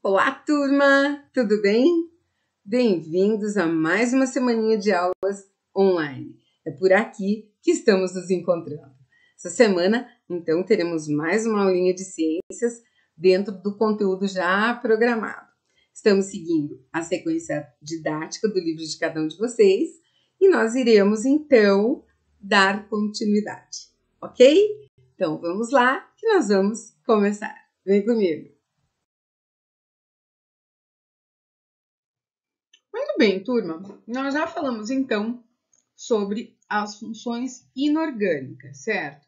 Olá, turma! Tudo bem? Bem-vindos a mais uma semaninha de aulas online. É por aqui que estamos nos encontrando. Essa semana, então, teremos mais uma aulinha de ciências dentro do conteúdo já programado. Estamos seguindo a sequência didática do livro de cada um de vocês e nós iremos, então, dar continuidade, ok? Então, vamos lá que nós vamos começar. Vem comigo! Muito bem, turma. Nós já falamos, então, sobre as funções inorgânicas, certo?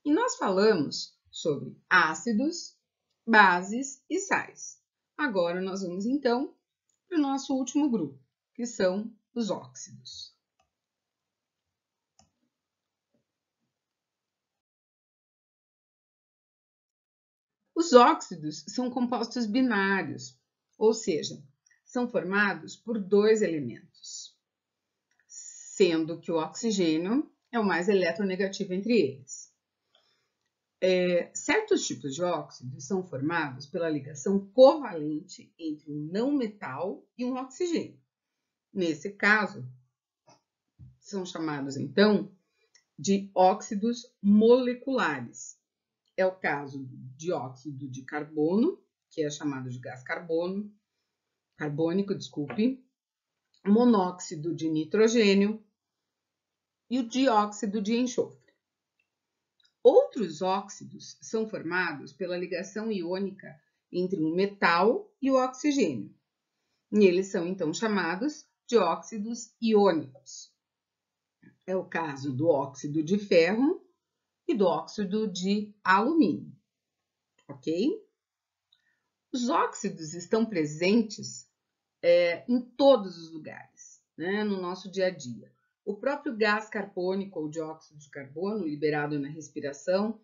E nós falamos sobre ácidos, bases e sais. Agora nós vamos, então, para o nosso último grupo, que são os óxidos. Os óxidos são compostos binários, ou seja, são formados por dois elementos, sendo que o oxigênio é o mais eletronegativo entre eles. Certos tipos de óxidos são formados pela ligação covalente entre um não metal e um oxigênio. Nesse caso, são chamados, então, de óxidos moleculares. É o caso do dióxido de carbono, que é chamado de gás carbônico, monóxido de nitrogênio e o dióxido de enxofre. Outros óxidos são formados pela ligação iônica entre um metal e o oxigênio. E eles são, então, chamados de óxidos iônicos. É o caso do óxido de ferro e do óxido de alumínio, ok? Os óxidos estão presentes em todos os lugares, né, no nosso dia a dia. O próprio gás carbônico ou dióxido de carbono, liberado na respiração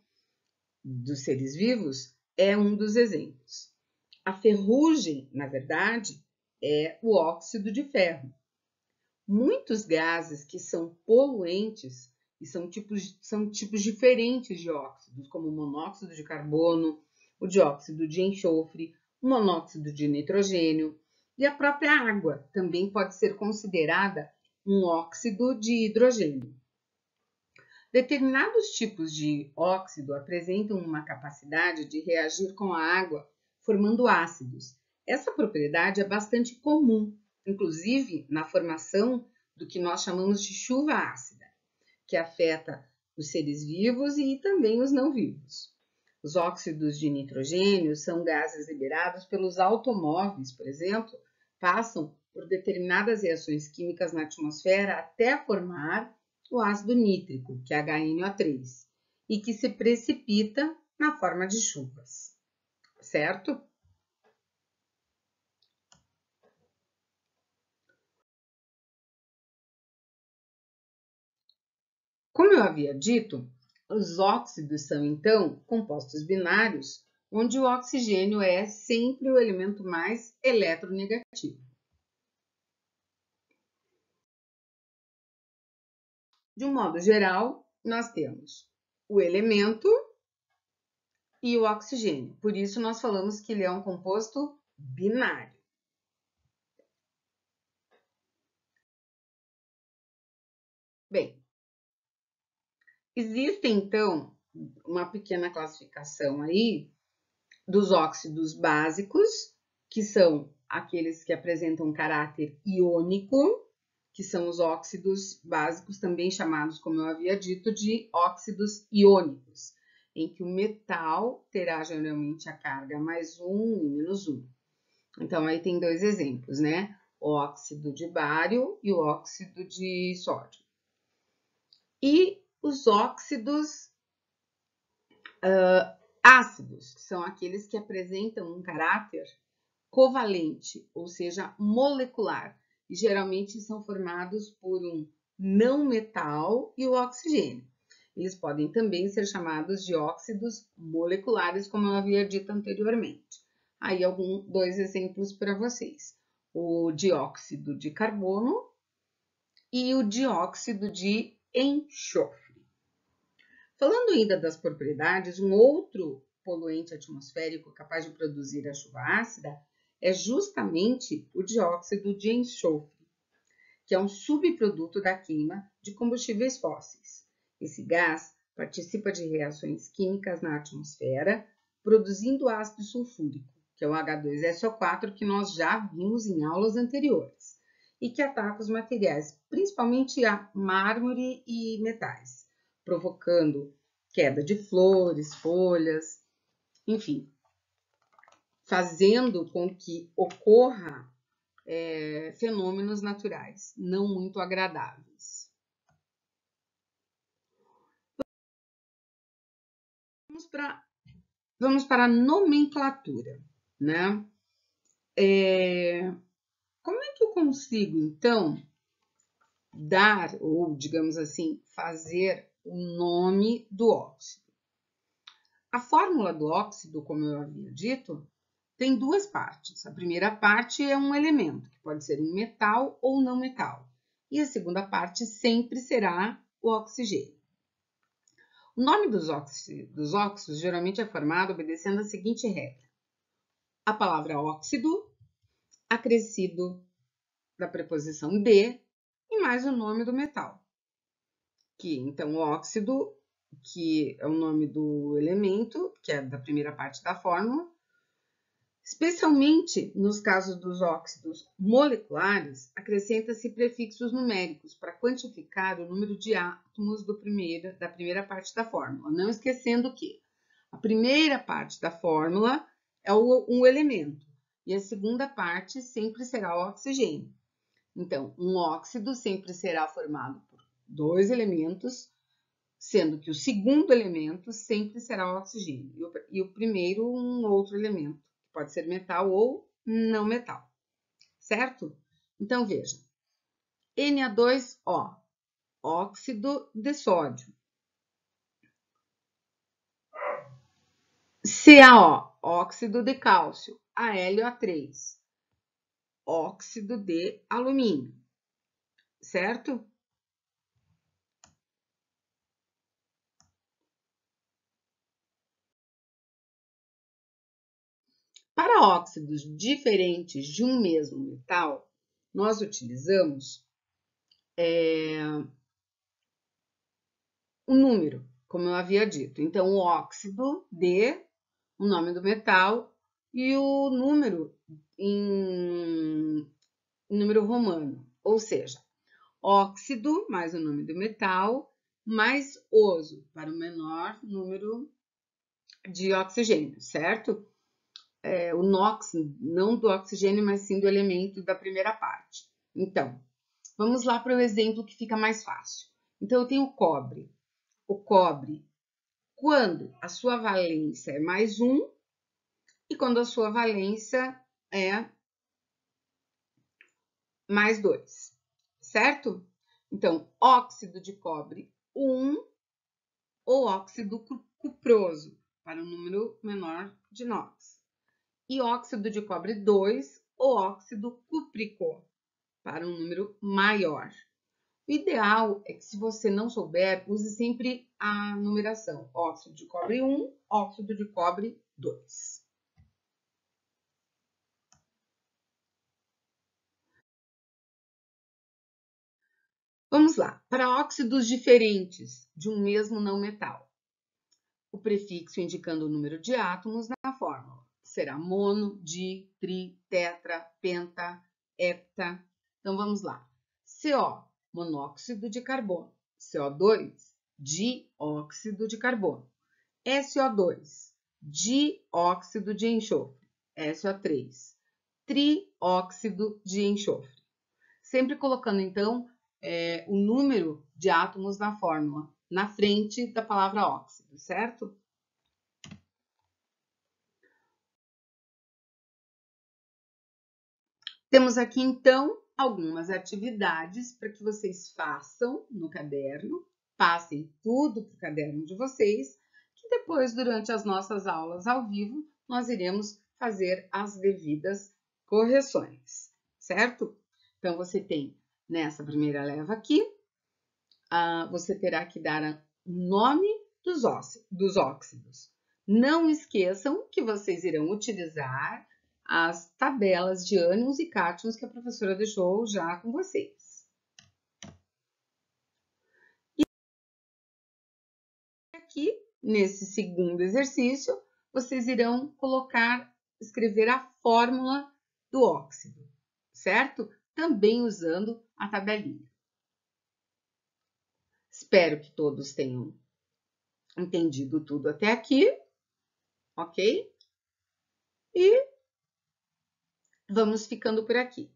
dos seres vivos, é um dos exemplos. A ferrugem, na verdade, é o óxido de ferro. Muitos gases que são poluentes e são tipos diferentes de óxidos, como o monóxido de carbono, o dióxido de enxofre, o monóxido de nitrogênio e a própria água também pode ser considerada um óxido de hidrogênio. Determinados tipos de óxido apresentam uma capacidade de reagir com a água, formando ácidos. Essa propriedade é bastante comum, inclusive na formação do que nós chamamos de chuva ácida, que afeta os seres vivos e também os não vivos. Os óxidos de nitrogênio são gases liberados pelos automóveis, por exemplo, passam por determinadas reações químicas na atmosfera até formar o ácido nítrico, que é HNO3, e que se precipita na forma de chuvas, certo? Como eu havia dito, os óxidos são, então, compostos binários, onde o oxigênio é sempre o elemento mais eletronegativo. De um modo geral, nós temos o elemento e o oxigênio. Por isso, nós falamos que ele é um composto binário. Bem, existe, então, uma pequena classificação aí dos óxidos básicos, que são aqueles que apresentam caráter iônico, que são os óxidos básicos, também chamados, como eu havia dito, de óxidos iônicos, em que o metal terá geralmente a carga +1 e -1. Então, aí tem dois exemplos, né? O óxido de bário e o óxido de sódio. E os óxidos ácidos, que são aqueles que apresentam um caráter covalente, ou seja, molecular, e geralmente são formados por um não metal e o oxigênio. Eles podem também ser chamados de óxidos moleculares, como eu havia dito anteriormente. Aí, dois exemplos para vocês: o dióxido de carbono e o dióxido de enxofre. Falando ainda das propriedades, um outro poluente atmosférico capaz de produzir a chuva ácida é justamente o dióxido de enxofre, que é um subproduto da queima de combustíveis fósseis. Esse gás participa de reações químicas na atmosfera, produzindo ácido sulfúrico, que é o H2SO4, que nós já vimos em aulas anteriores, e que ataca os materiais, principalmente a mármore e metais, provocando queda de flores, folhas, enfim, fazendo com que ocorra fenômenos naturais não muito agradáveis. Vamos para a nomenclatura, né? Como é que eu consigo, então, dar, ou digamos assim, fazer o nome do óxido? A fórmula do óxido, como eu havia dito, tem duas partes. A primeira parte é um elemento, que pode ser um metal ou não metal. E a segunda parte sempre será o oxigênio. O nome dos óxidos geralmente é formado obedecendo a seguinte regra. A palavra óxido, acrescido da preposição de, e mais o nome do metal. Que, então, o óxido, que é o nome do elemento, que é da primeira parte da fórmula, especialmente nos casos dos óxidos moleculares, acrescenta-se prefixos numéricos para quantificar o número de átomos da primeira parte da fórmula. Não esquecendo que a primeira parte da fórmula é um elemento e a segunda parte sempre será o oxigênio. Então, um óxido sempre será formado por dois elementos, sendo que o segundo elemento sempre será o oxigênio e o primeiro um outro elemento. Pode ser metal ou não metal, certo? Então, veja. Na2O, óxido de sódio. CaO, óxido de cálcio. AlO3, óxido de alumínio, certo? Para óxidos diferentes de um mesmo metal, nós utilizamos o número, como eu havia dito. Então, o óxido de, o nome do metal, e o número em número romano, ou seja, óxido mais o nome do metal, mais oso, para o menor número de oxigênio, certo? O NOx, não do oxigênio, mas sim do elemento da primeira parte. Então, vamos lá para o exemplo que fica mais fácil. Então, eu tenho o cobre. O cobre, quando a sua valência é mais 1 e quando a sua valência é mais 2, certo? Então, óxido de cobre 1 ou óxido cuproso, para um número menor de NOx. E óxido de cobre 2 ou óxido cúprico, para um número maior. O ideal é que, se você não souber, use sempre a numeração. Óxido de cobre 1, óxido de cobre 2. Vamos lá. Para óxidos diferentes de um mesmo não metal, o prefixo indicando o número de átomos na fórmula será mono, di, tri, tetra, penta, hepta. Então, vamos lá. CO, monóxido de carbono. CO2, dióxido de carbono. SO2, dióxido de enxofre. SO3, trióxido de enxofre. Sempre colocando, então, o número de átomos na fórmula, na frente da palavra óxido, certo? Temos aqui, então, algumas atividades para que vocês façam no caderno, passem tudo para o caderno de vocês, que depois, durante as nossas aulas ao vivo, nós iremos fazer as devidas correções, certo? Então, você tem nessa primeira leva aqui, você terá que dar o nome dos óxidos. Não esqueçam que vocês irão utilizar as tabelas de ânions e cátions que a professora deixou já com vocês. E aqui, nesse segundo exercício, vocês irão escrever a fórmula do óxido, certo? Também usando a tabelinha. Espero que todos tenham entendido tudo até aqui, ok? E vamos ficando por aqui.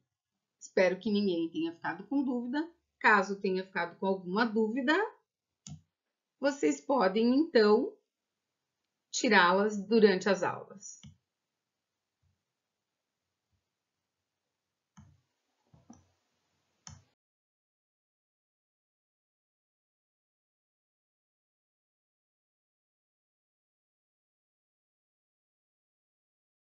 Espero que ninguém tenha ficado com dúvida. Caso tenha ficado com alguma dúvida, vocês podem, então, tirá-las durante as aulas.